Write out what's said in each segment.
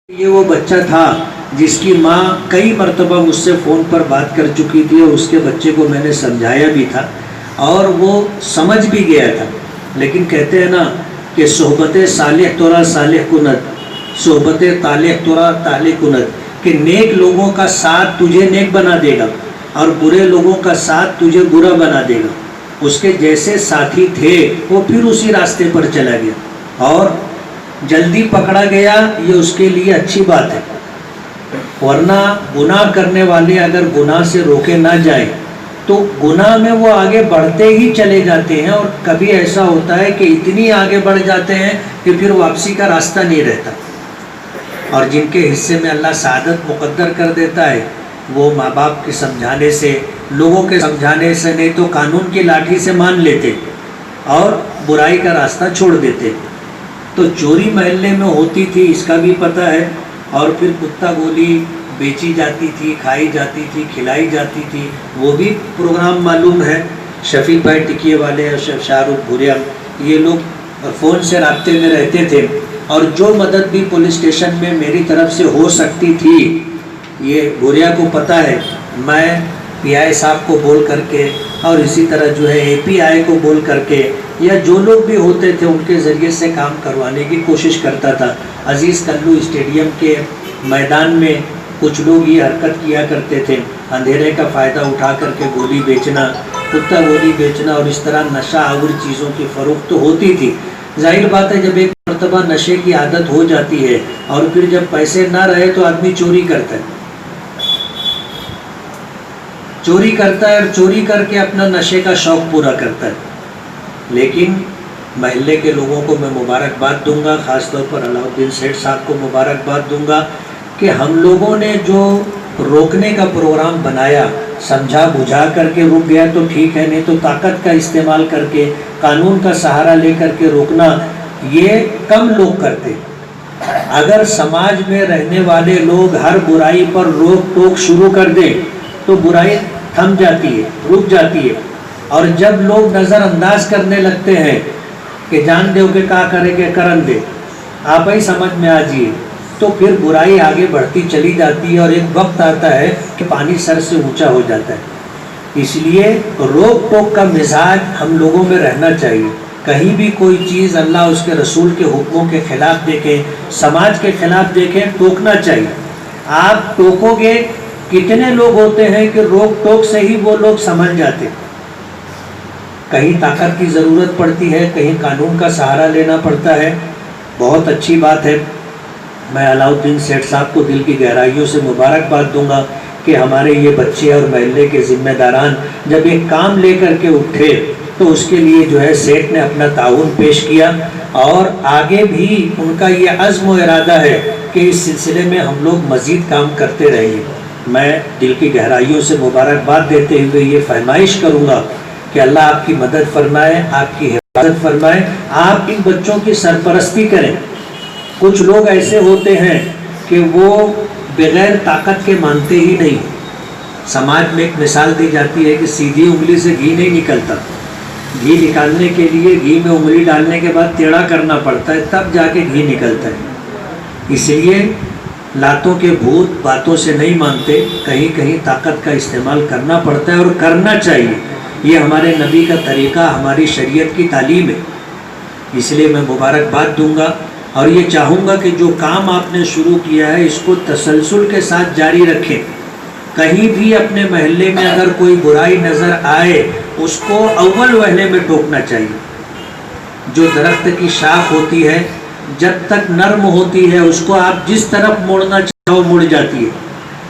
یہ وہ بچہ تھا جس کی ماں کئی مرتبہ مجھ سے فون پر بات کر چکی تھی اور اس کے بچے کو میں نے سمجھایا بھی تھا اور وہ سمجھ بھی گیا تھا، لیکن کہتے ہیں نا کہ صحبت صالح تورا صالح کند، صحبت طالح تورا طالح کند، کہ نیک لوگوں کا ساتھ تجھے نیک بنا دے گا اور برے لوگوں کا ساتھ تجھے برا بنا دے گا۔ اس کے جیسے ساتھی تھے وہ پھر اسی راستے پر چلا گیا اور جلدی پکڑا گیا، یہ اس کے لیے اچھی بات ہے، ورنہ گناہ کرنے والے اگر گناہ سے روکے نہ جائیں تو گناہ میں وہ آگے بڑھتے ہی چلے جاتے ہیں، اور کبھی ایسا ہوتا ہے کہ اتنی آگے بڑھ جاتے ہیں کہ پھر واپسی کا راستہ نہیں رہتا، اور جن کے حصے میں اللہ سعادت مقدر کر دیتا ہے وہ ماں باپ کے سمجھانے سے، لوگوں کے سمجھانے سے، نہیں تو قانون کی لاٹھی سے مان لیتے اور برائی کا راستہ چھوڑ دیتے۔ تو چوری محلے میں ہوتی تھی اس کا بھی پتہ ہے، اور پھر کتا گولی بیچی جاتی تھی، کھائی جاتی تھی، کھلائی جاتی تھی، وہ بھی پروگرام معلوم ہے۔ شفیق بھائی ٹکیے والے اور شاہ رخ بھوریا یہ لوگ فون سے رابطے میں رہتے تھے، اور جو مدد بھی پولیس اسٹیشن میں میری طرف سے ہو سکتی تھی یہ بھوریا کو پتہ ہے، میں پی آئی صاحب کو بول کر کے اور اسی طرح جو ہے اے پی آئی کو بول کر کے یا جو لوگ بھی ہوتے تھے ان کے ذریعے سے کام کروانے کی کوشش کرتا تھا۔ عزیز کلو اسٹیڈیم کے میدان میں کچھ لوگ یہ حرکت کیا کرتے تھے، اندھیرے کا فائدہ اٹھا کر کے گولی بیچنا، کتا گولی بیچنا، اور اس طرح نشہ آور چیزوں کی فروخت تو ہوتی تھی۔ ظاہر بات ہے جب ایک مرتبہ نشے کی عادت ہو جاتی ہے اور پھر جب پیسے نہ رہے تو آدمی چوری کرتا ہے، چوری کرتا ہے اور چوری کر کے اپنا نشے کا شوق پورا کرتا ہے۔ لیکن محلے کے لوگوں کو میں مبارکباد دوں گا، خاص طور پر علاؤ الدین سیٹھ صاحب کو مبارکباد دوں گا کہ ہم لوگوں نے جو روکنے کا پروگرام بنایا، سمجھا بجھا کر کے رک گیا تو ٹھیک ہے، نہیں تو طاقت کا استعمال کر کے، قانون کا سہارا لے کر کے روکنا یہ کم لوگ کرتے۔ اگر سماج میں رہنے والے لوگ ہر برائی پر روک ٹوک شروع کر دیں تو برائی تھم جاتی ہے، رک جاتی ہے، اور جب لوگ نظر انداز کرنے لگتے ہیں کہ جان دے کہ کیا کرے کہ کرن دے، آپ ہی سمجھ میں آ جائیے، تو پھر برائی آگے بڑھتی چلی جاتی ہے اور ایک وقت آتا ہے کہ پانی سر سے اونچا ہو جاتا ہے۔ اس لیے روک ٹوک کا مزاج ہم لوگوں میں رہنا چاہیے۔ کہیں بھی کوئی چیز اللہ اس کے رسول کے حکموں کے خلاف دیکھیں، سماج کے خلاف دیکھیں، ٹوکنا چاہیے۔ آپ ٹوکو گے، کتنے لوگ ہوتے ہیں کہ روک ٹوک سے ہی وہ لوگ سمجھ جاتے، کہیں طاقت کی ضرورت پڑتی ہے، کہیں قانون کا سہارا لینا پڑتا ہے۔ بہت اچھی بات ہے، میں علاؤ الدین سیٹھ صاحب کو دل کی گہرائیوں سے مبارکباد دوں گا کہ ہمارے یہ بچے اور محلے کے ذمہ داران جب ایک کام لے کر کے اٹھے تو اس کے لیے جو ہے سیٹھ نے اپنا تعاون پیش کیا، اور آگے بھی ان کا یہ عزم و ارادہ ہے کہ اس سلسلے میں ہم لوگ مزید کام کرتے رہیں گے۔ میں دل کی گہرائیوں سے مبارکباد دیتے ہوئے یہ فرمائش کروں گا کہ اللہ آپ کی مدد فرمائے، آپ کی حفاظت فرمائے، آپ ان بچوں کی سرپرستی کریں۔ کچھ لوگ ایسے ہوتے ہیں کہ وہ بغیر طاقت کے مانتے ہی نہیں۔ سماج میں ایک مثال دی جاتی ہے کہ سیدھی انگلی سے گھی نہیں نکلتا، گھی نکالنے کے لیے گھی میں انگلی ڈالنے کے بعد ٹیڑھا کرنا پڑتا ہے، تب جا کے گھی نکلتا ہے۔ اس لیے لاتوں کے بھوت باتوں سے نہیں مانتے، کہیں کہیں طاقت کا استعمال کرنا پڑتا ہے اور کرنا چاہیے۔ یہ ہمارے نبی کا طریقہ، ہماری شریعت کی تعلیم ہے۔ اس لیے میں مبارکباد دوں گا اور یہ چاہوں گا کہ جو کام آپ نے شروع کیا ہے اس کو تسلسل کے ساتھ جاری رکھیں۔ کہیں بھی اپنے محلے میں اگر کوئی برائی نظر آئے اس کو اول وہلے میں ٹوکنا چاہیے۔ جو درخت کی شاخ ہوتی ہے جب تک نرم ہوتی ہے اس کو آپ جس طرف موڑنا چاہو مڑ جاتی ہے،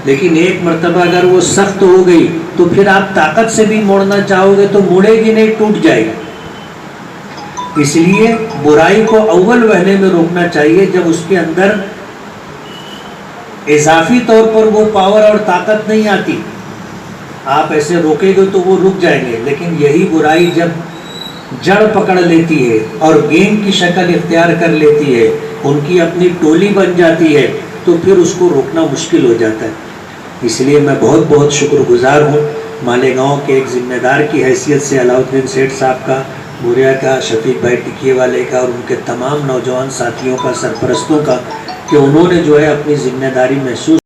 لیکن ایک مرتبہ اگر وہ سخت ہو گئی تو پھر آپ طاقت سے بھی موڑنا چاہو گے تو مڑے گی نہیں، ٹوٹ جائے گی۔ اس لیے برائی کو اول وہلے میں روکنا چاہیے، جب اس کے اندر اضافی طور پر وہ پاور اور طاقت نہیں آتی، آپ ایسے روکے گے تو وہ رک جائیں گے، لیکن یہی برائی جب جڑ پکڑ لیتی ہے اور گینگ کی شکل اختیار کر لیتی ہے، ان کی اپنی ٹولی بن جاتی ہے، تو پھر اس کو روکنا مشکل ہو جاتا ہے۔ اس لیے میں بہت بہت شکر گزار ہوں مالیگاؤں کے ایک ذمہ دار کی حیثیت سے علاؤ الدین سیٹھ صاحب کا، بھوریا کا، شفیق بھائی ٹکیے والے کا اور ان کے تمام نوجوان ساتھیوں کا، سرپرستوں کا، کہ انہوں نے جو ہے اپنی ذمہ داری محسوس